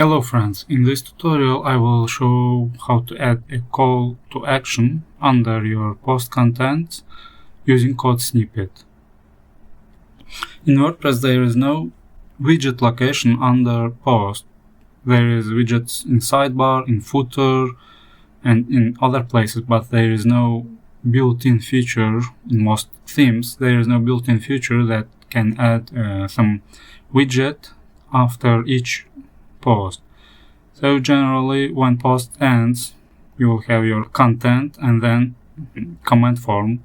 Hello friends, in this tutorial I will show how to add a call to action under your post content using code snippet. In WordPress there is no widget location under post. There is widgets in sidebar, in footer and in other places, but there is no built-in feature in most themes. There is no built-in feature that can add some widget after each post. So generally when post ends you will have your content and then comment form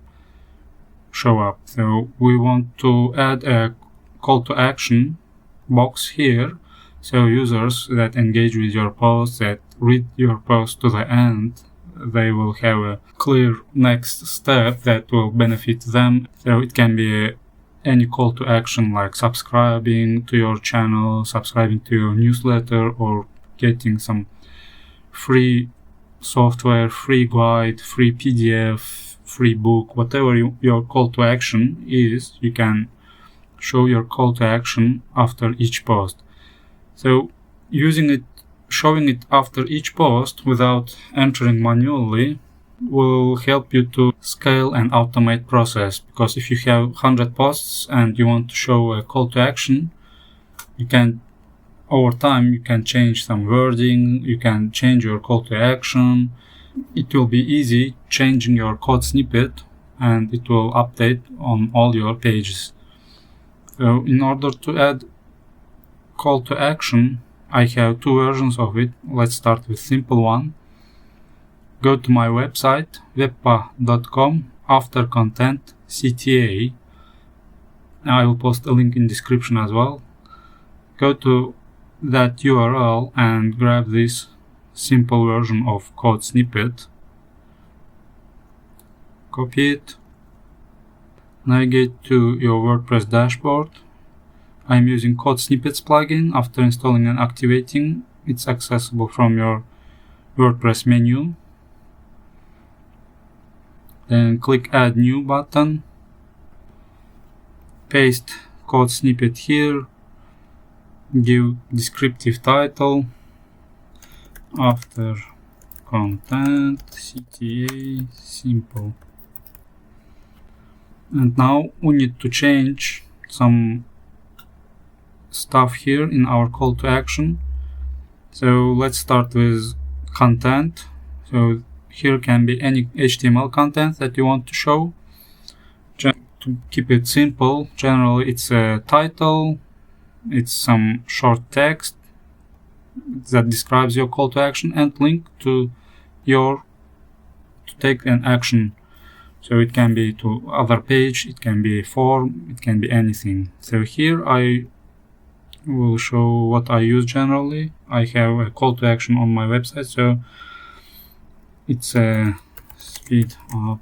show up. So we want to add a call to action box here, so users that engage with your post, that read your post to the end, they will have a clear next step that will benefit them. So it can be any call to action like subscribing to your channel, subscribing to your newsletter, or getting some free software, free guide, free PDF, free book, whatever your call to action is, you can show your call to action after each post. So showing it after each post without entering manually will help you to scale and automate process, because if you have 100 posts and you want to show a call to action, over time you can change some wording, you can change your call to action. It will be easy changing your code snippet and it will update on all your pages. So in order to add call to action, I have two versions of it. Let's start with simple one. Go to my website webpa.com, after Content CTA. I will post a link in description as well. Go to that URL and grab this simple version of code snippet. Copy it. Navigate to your WordPress dashboard. I'm using code snippets plugin. After installing and activating, it's accessible from your WordPress menu. Then click add new button. Paste code snippet here. Give descriptive title after Content CTA simple. And now we need to change some stuff here in our call to action. So let's start with content. So here can be any HTML content that you want to show. To keep it simple, generally it's a title, it's some short text that describes your call to action and link to take an action. So it can be to other page, it can be a form, it can be anything. So here I will show what I use generally. I have a call to action on my website, so it's a speed up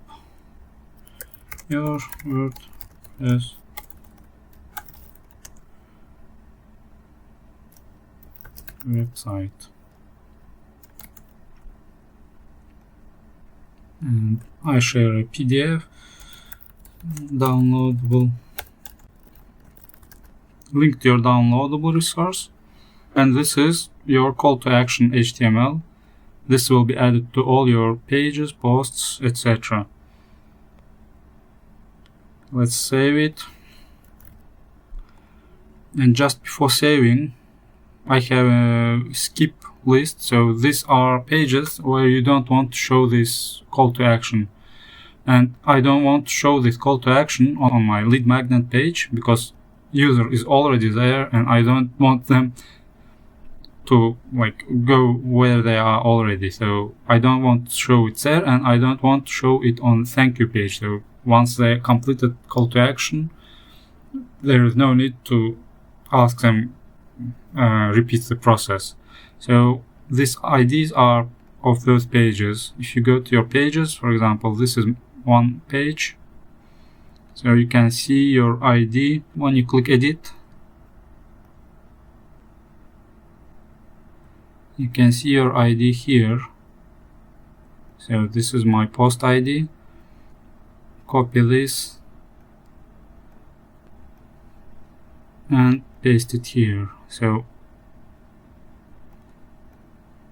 your WordPress website. And I share a PDF downloadable, link to your downloadable resource, and this is your call to action HTML. This will be added to all your pages, posts, etc. Let's save it. And just before saving, I have a skip list. So these are pages where you don't want to show this call to action. And I don't want to show this call to action on my lead magnet page because user is already there and I don't want them to go where they are already. So I don't want to show it there and I don't want to show it on thank you page. So once they completed call to action, there is no need to ask them repeat the process. So these IDs are of those pages. If you go to your pages, for example, this is one page. So you can see your ID when you click edit. You can see your ID here. So this is my post ID. Copy this and paste it here. So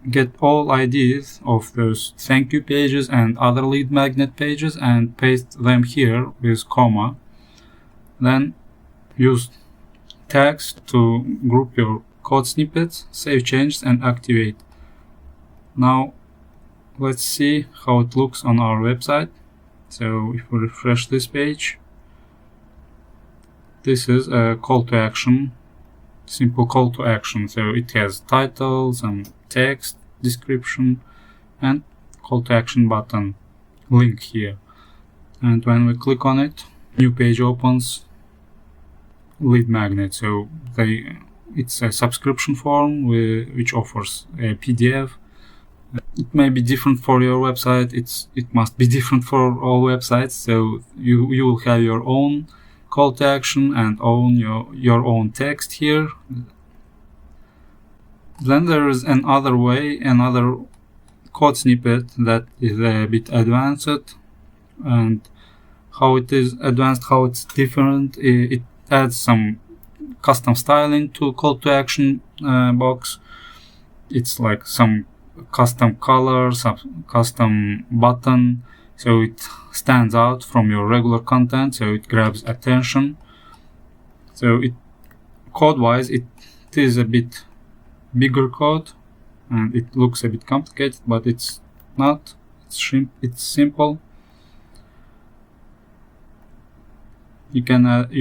get all ideas of those thank you pages and other lead magnet pages and paste them here with comma. Then use tags to group your code snippets, save changes, and activate. Now let's see how it looks on our website. So if we refresh this page, this is a call to action, simple call to action. So it has titles and text, description, and call to action button link here. And when we click on it, new page opens, lead magnet. So it's a subscription form which offers a PDF. It may be different for your website. It must be different for all websites. So you will have your own call to action and your own text here. Then there is another way, another code snippet that is a bit advanced, and how it is advanced, how it's different. It adds some custom styling to call to action box. It's like some custom color, some custom button, so it stands out from your regular content, so it grabs attention. So code-wise, it is a bit bigger code, and it looks a bit complicated, but it's not. It's simple. You can add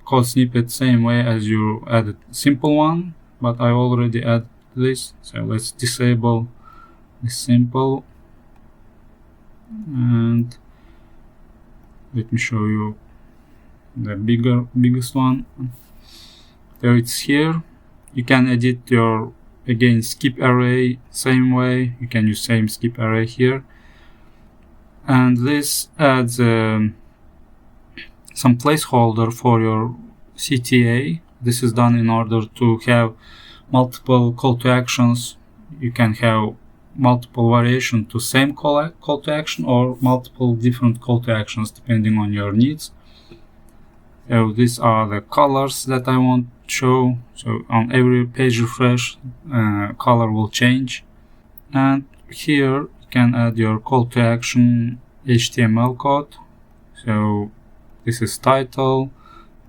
code snippet same way as you added simple one, but I already added this. So let's disable the simple, and let me show you the biggest one. So it's here. You can edit your skip array same way. You can use same skip array here, and this adds some placeholder for your CTA. This is done in order to have multiple call to actions. You can have multiple variation to same call to action, or multiple different call to actions depending on your needs. So these are the colors that I want to show. So on every page refresh, color will change. And here you can add your call to action HTML code. So this is title,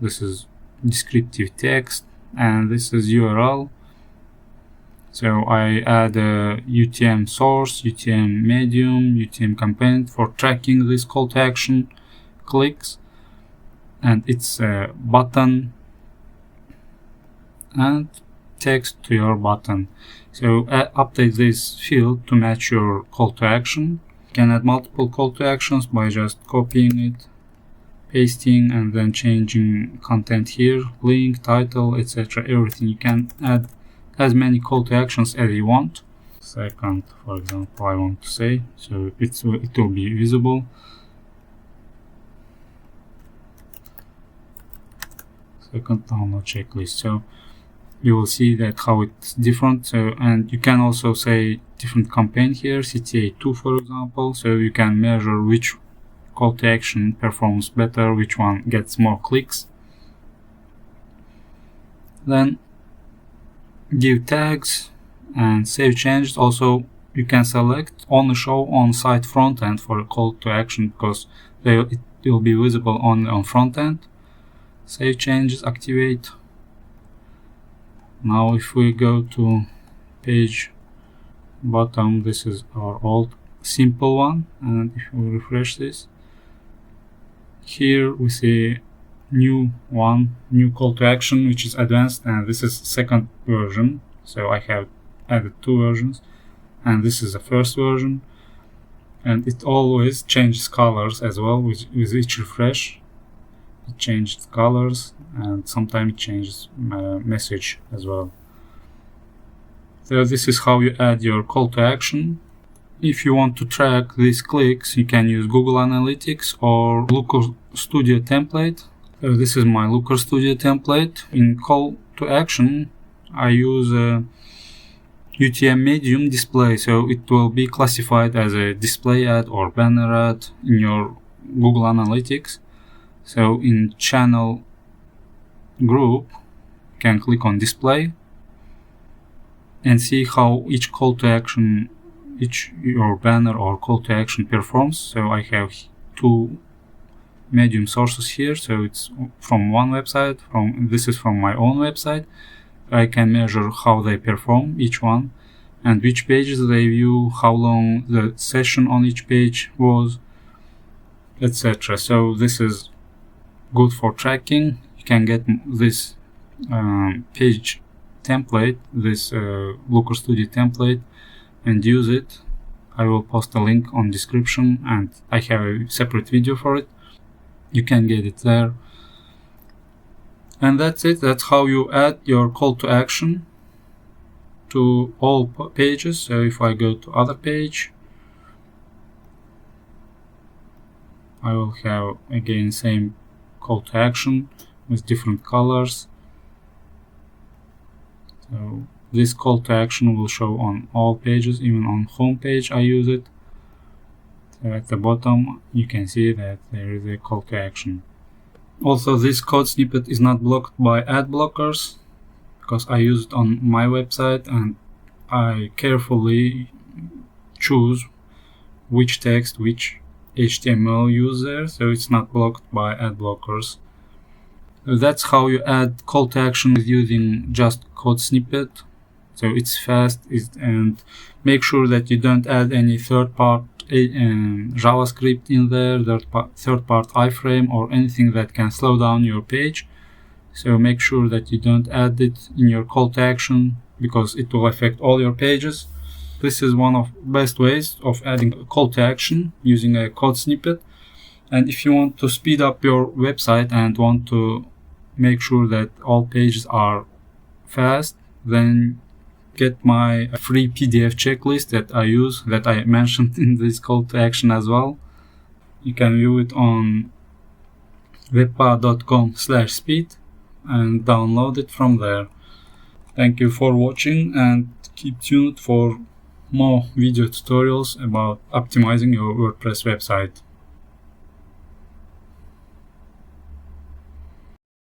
this is descriptive text, and this is URL. So I add a UTM source, UTM medium, UTM campaign for tracking this call to action clicks, and it's a button and text to your button. So update this field to match your call to action. You can add multiple call to actions by just copying it, pasting, and then changing content here, link, title, etc. Everything. You can add as many call to actions as you want. Second, for example, I want to say, so it will be visible. Second download checklist. So you will see that how it's different. So, and you can also say different campaign here, CTA 2 for example. So you can measure which call to action performs better, which one gets more clicks. Then give tags and save changes. Also, you can select only show on site front end for a call to action, because it will be visible only on front end. Save changes, activate. Now if we go to page bottom, this is our old simple one, and if we refresh this, here we see new call to action, which is advanced, and this is second version. So I have added 2 versions, and this is the first version, and it always changes colors as well with each refresh. It changes colors, and sometimes it changes message as well. So this is how you add your call to action. If you want to track these clicks, you can use Google Analytics or Looker Studio template. So this is my Looker Studio template. In call to action, I use a UTM medium display, so it will be classified as a display ad or banner ad in your Google Analytics. So in channel group, you can click on display, and see how each call to action, your banner or call to action performs. So I have two Medium sources here, so it's from one website, this is from my own website. I can measure how they perform, each one, and which pages they view, how long the session on each page was, etc. So this is good for tracking. You can get this page template, this Looker Studio template, and use it. I will post a link on description, and I have a separate video for it. You can get it there. And that's it. That's how you add your call to action to all pages. So if I go to other page, I will have again same call to action with different colors. So this call to action will show on all pages, even on home page I use it. So at the bottom you can see that there is a call to action. Also, this code snippet is not blocked by ad blockers because I use it on my website and I carefully choose which text, which HTML use there, so it's not blocked by ad blockers. So that's how you add call to action using just code snippet. So it's fast, and make sure that you don't add any third-party JavaScript in there, third-part iframe or anything that can slow down your page. So make sure that you don't add it in your call to action because it will affect all your pages. This is one of best ways of adding a call to action using a code snippet. And if you want to speed up your website and want to make sure that all pages are fast, then get my free PDF checklist that I use, that I mentioned in this call to action as well. You can view it on webpa.com/speed and download it from there. Thank you for watching, and keep tuned for more video tutorials about optimizing your WordPress website.